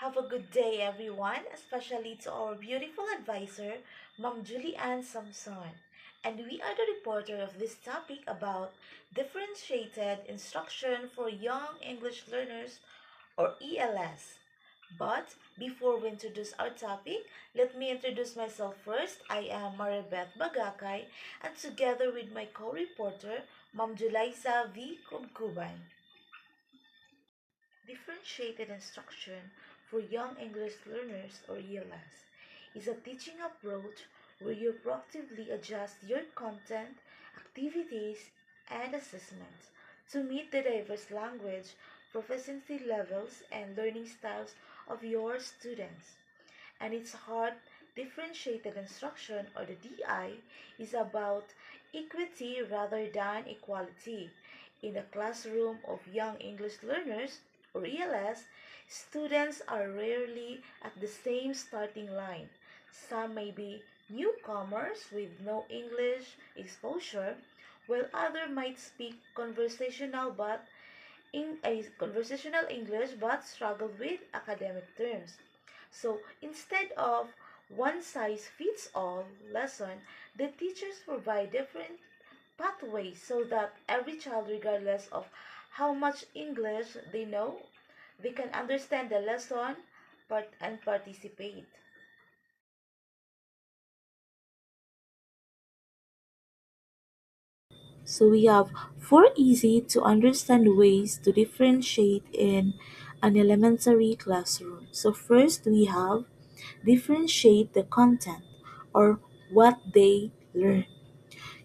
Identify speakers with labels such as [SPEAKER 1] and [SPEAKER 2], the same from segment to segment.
[SPEAKER 1] Have a good day, everyone, especially to our beautiful advisor, Ma'am Julianne Samson. And we are the reporter of this topic about differentiated instruction for young English learners or ELS. But before we introduce our topic, let me introduce myself first. I am Maribeth Bagakay, and together with my co-reporter, Ma'am Julaisa V. Kubkuban. Differentiated instruction for young English learners or ELS is a teaching approach where you proactively adjust your content, activities, and assessments to meet the diverse language, proficiency levels, and learning styles of your students. And its heart, differentiated instruction or the DI, is about equity rather than equality. In the classroom of young English learners or ELS, students are rarely at the same starting line. Some may be newcomers with no English exposure, while others might speak conversational English but struggle with academic terms. So instead of one size fits all lesson, the teachers provide different pathways so that every child, regardless of how much English they know, they can understand the lesson and participate. So we have four easy to understand ways to differentiate in an elementary classroom. So first we have differentiate the content or what they learn.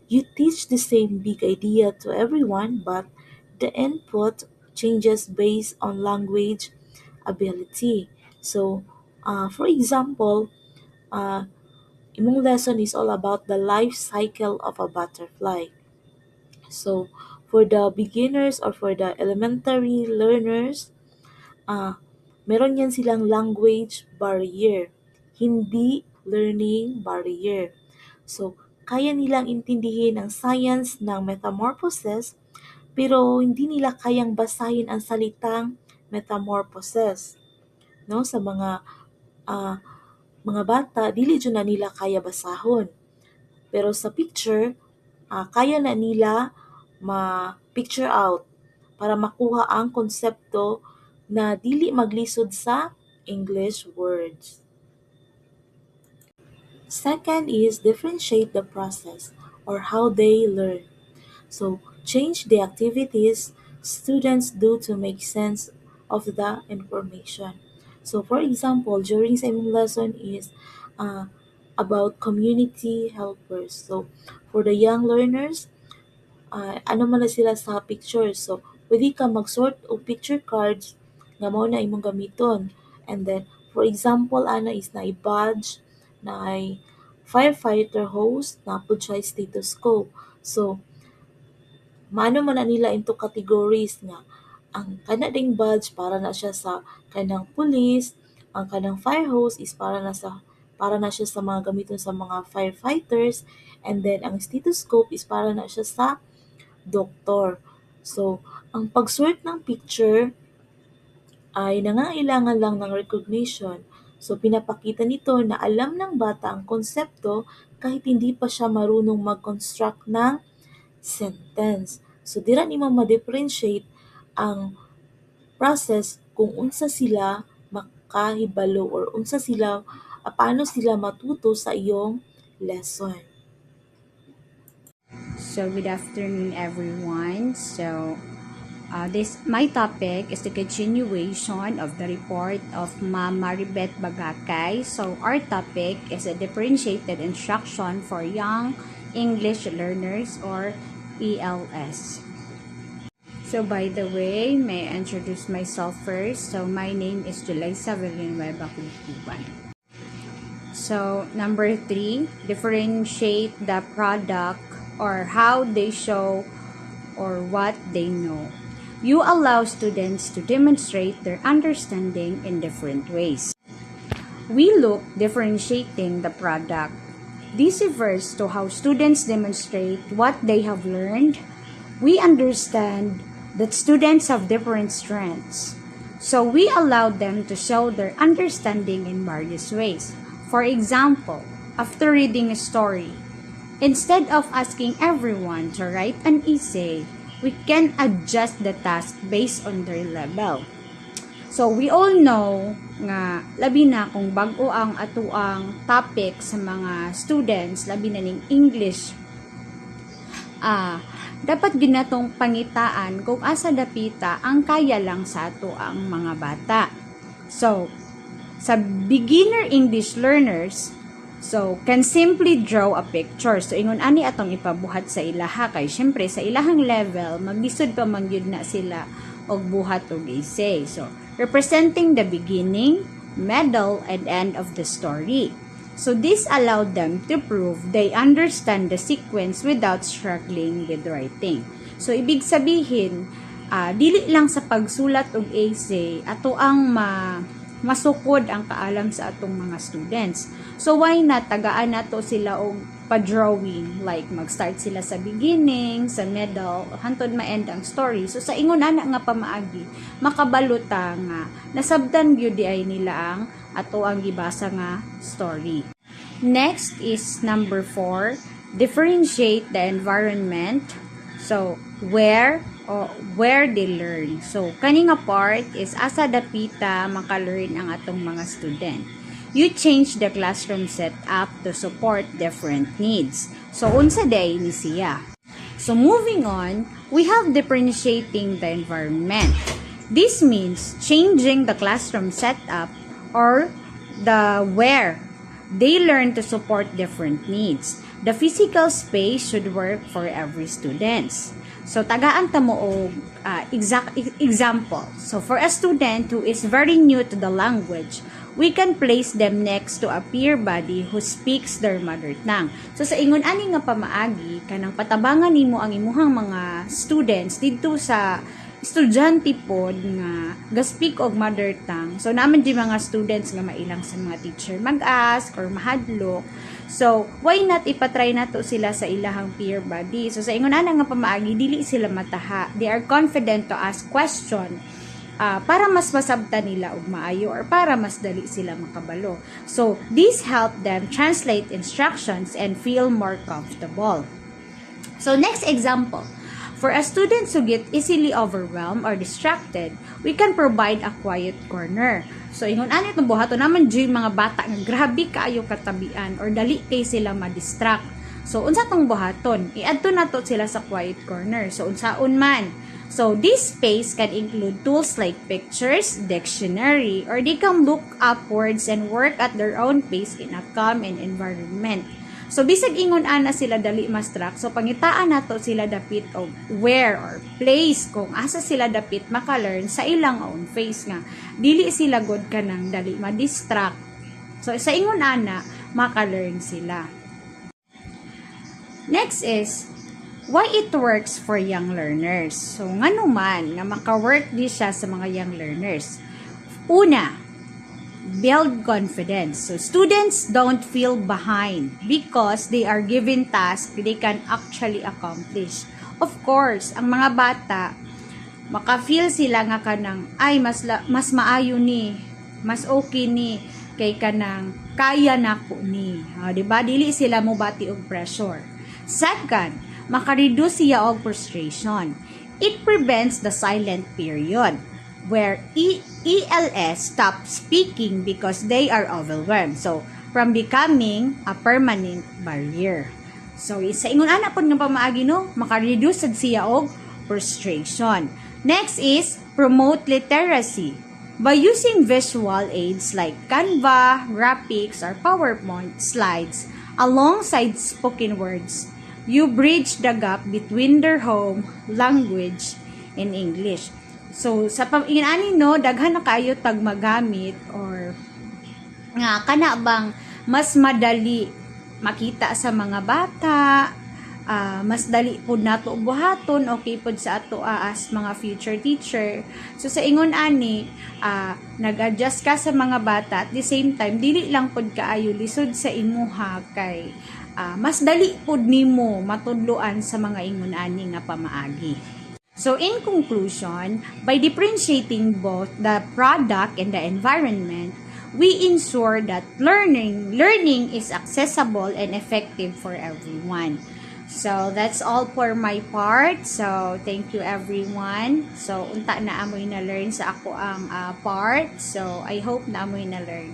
[SPEAKER 1] You teach the same big idea to everyone, but the input changes based on language ability. So, for example, uh, imong lesson is all about the life cycle of a butterfly. So, for the beginners or for the elementary learners, meron yan silang language barrier, hindi learning barrier. So, kaya nilang intindihin ang science ng metamorphosis, pero hindi nila kayang basahin ang salitang metamorphosis. No, sa ah, mga bata dili jud na nila kaya basahon. Pero sa picture, kaya na nila ma-picture out para makuha ang konsepto na dili maglisod sa English words. Second is differentiate the process or how they learn. So change the activities students do to make sense of the information. So for example, during sa imong lesson is uh, about community helpers. So for the young learners, ano man na sila sa pictures. So pwede ka mag-sort og picture cards nga mao na imong gamiton. And then for example, ana is na badge, na firefighter hose, na pud siya stethoscope. So maano man na nila into categories nga ang kana ding badge para na siya sa kanang police, ang kanang fire hose is para na siya sa mga gamiton sa mga firefighters, and then ang stethoscope is para na siya sa doktor. So, ang pag-sort ng picture ay nangangailangan lang ng recognition. So, pinapakita nito na alam ng bata ang konsepto kahit hindi pa siya marunong mag-construct ng sentence. So, dira nimo ma-differentiate ang process kung unsa sila makahibalo or unsa sila paano sila matuto sa iyong lesson.
[SPEAKER 2] So, good afternoon, everyone. This my topic is the continuation of the report of Ma'am Maribeth Bagakay. So, our topic is a differentiated instruction for young English learners or ELS. So, by the way, may I introduce myself first? So, my name is Julaisa Villanueva Kuban. So, number 3, differentiate the product or how they show or what they know. You allow students to demonstrate their understanding in different ways. We look differentiating the product. This refers to how students demonstrate what they have learned. We understand that students have different strengths. So we allow them to show their understanding in various ways. For example, after reading a story, instead of asking everyone to write an essay, we can adjust the task based on their level. So we all know nga labi na kung bag-o ang atuang topic sa mga students, labi na ning English, dapat ginatong pangitaan kung asa dapita ang kaya lang sa ato ang mga bata. So, sa beginner English learners, so can simply draw a picture. So, ingon ani atong ipabuhat sa ilaha kay syempre sa ilahang level maglisod pa man gyud na sila og buhat og essay. So, representing the beginning, middle, and end of the story. So this allowed them to prove they understand the sequence without struggling with writing. So ibig sabihin, dili lang sa pagsulat og essay ato ang masukod ang kaalam sa atong mga students. So why not tagaan nato sila og pa-drawing, like mag-start sila sa beginning, sa middle, hantod ma-end ang story. So sa ingon ana nga pamaagi, makabaluta nga nasabdan gyud di ay nila ang ato ang gibasa nga story. Next is number 4, differentiate the environment. So where they learn. So kani nga part is asa dapita maka-learn ang atong mga student. You change the classroom setup to support different needs. So unsa day ni siya? So moving on, we have differentiating the environment. This means changing the classroom setup or the where they learn to support different needs. The physical space should work for every students. So tagaan ta mo og exact example. So for a student who is very new to the language, we can place them next to a peer buddy who speaks their mother tongue. So sa ingon ani nga pamaagi kanang patabangan nimo ang imuhang mga students didto sa estudyante pod nga ga-speak og mother tongue. So naman di mga students nga mailang sa mga teacher mag-ask or mahadlok. So why not ipatry nato sila sa ilahang peer buddy. So sa ingon ana nga pamaagi dili sila mataha. They are confident to ask question para mas masabtan nila og maayo or para mas dali sila makabalo. So this help them translate instructions and feel more comfortable. So next example, for a student who get easily overwhelmed or distracted, we can provide a quiet corner. So ingon ani itong buhaton naman dyan mga bata nga grabe kaayo katabian or dali kay sila ma-distract. So unsa tong buhaton? I-adto nato sila sa quiet corner. So unsaon man? So this space can include tools like pictures, dictionary, or they can look up words and work at their own pace in a calm and environment. So bisag ingon ana sila dali ma-distract, so pangitaan nato sila dapit og where or place kung asa sila dapit maka-learn sa ilang own face nga dili sila god kanang dali ma-distract. So sa ingon ana maka-learn sila. Next is why it works for young learners. So ngano man nga maka-work di siya sa mga young learners. Una, build confidence. So students don't feel behind because they are given tasks they can actually accomplish. Of course, ang mga bata maka-feel sila nga kanang ay mas maayo ni, mas okay ni kay kanang kaya nako ni. Di ba? Dili sila mo bati og pressure. Second, maka-reduce siya og frustration. It prevents the silent period where ELS stop speaking because they are overwhelmed. So, from becoming a permanent barrier. So, sa ingon ana pod nga pamaagi no, maka-reduce sad siya og frustration. Next is promote literacy. By using visual aids like Canva, graphics, or PowerPoint slides alongside spoken words, you bridge the gap between their home language and English. So, sa pag-inani no, daghan na kayo tag magamit or nga kana bang mas madali makita sa mga bata, mas dali pud nato buhaton, okay pud sa ato as mga future teacher. So sa ingon ani, nag-adjust ka sa mga bata at the same time dili lang pud kaayo lisod sa imuha kay mas dali pud nimo matudloan sa mga ingon ani nga pamaagi. So in conclusion, by differentiating both the product and the environment, we ensure that learning is accessible and effective for everyone. So that's all for my part. So thank you everyone. So unta na amoy na learn sa ako ang part. So I hope na amoy na learn.